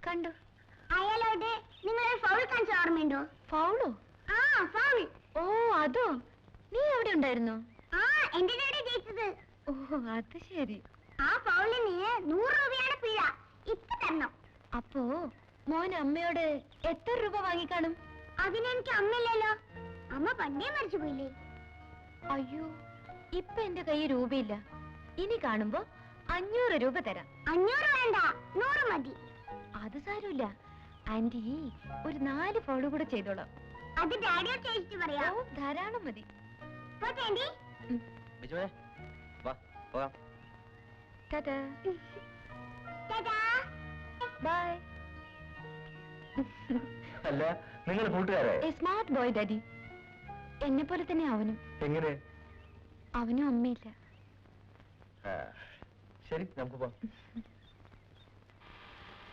കണ്ടു. അയാളോട് നിങ്ങളെ ഫൗൾ കാണിച്ച ഓർമ്മയുണ്ടോ? ഫൗളോ? ആ ഫൗൾ. ഓ അതോ, നീ എവിടെ ഉണ്ടായിരുന്നു? ആ എന്റെ ഡാഡി ജയിച്ചത്. ഓ അത് ശരി. ആ ഫൗളിന് 100 രൂപയാണ് പിഴ. ഇപ്പൊ തരണം. അപ്പോ മോൻ അമ്മയോട് എത്ര രൂപ വാങ്ങിക്കാണും? അതിനെനിക്ക് അമ്മയില്ലല്ലോ. അമ്മ പണ്ടേ മരിച്ചു പോയില്ലേ. അയ്യോ, ഇപ്പൊ എന്റെ കയ്യിൽ രൂപയില്ല. ഇനി കാണുമ്പോ 500 രൂപ തരാം. 500 വേണ്ട, 100 മതി. അത് സാരമില്ല, ആന്റി ഒരു 4 ഫൗള് കൂടെ ചെയ്തോളാം. അത് ഡാഡിയോട് ചോദിച്ചിട്ട് പറയാം. ഓ ധാരാളം മതി. പോട്ടെ ആന്റി. ടാറ്റാ. ടാറ്റാ. ബൈ. അല്ല, നിങ്ങൾ കൂട്ടുകാരെ? Smart boy daddy. എന്നെ പോലെ തന്നെ അവനും. എങ്ങനെ? അവനും അമ്മയില്ല. ശരി, നമുക്ക് പോവാം.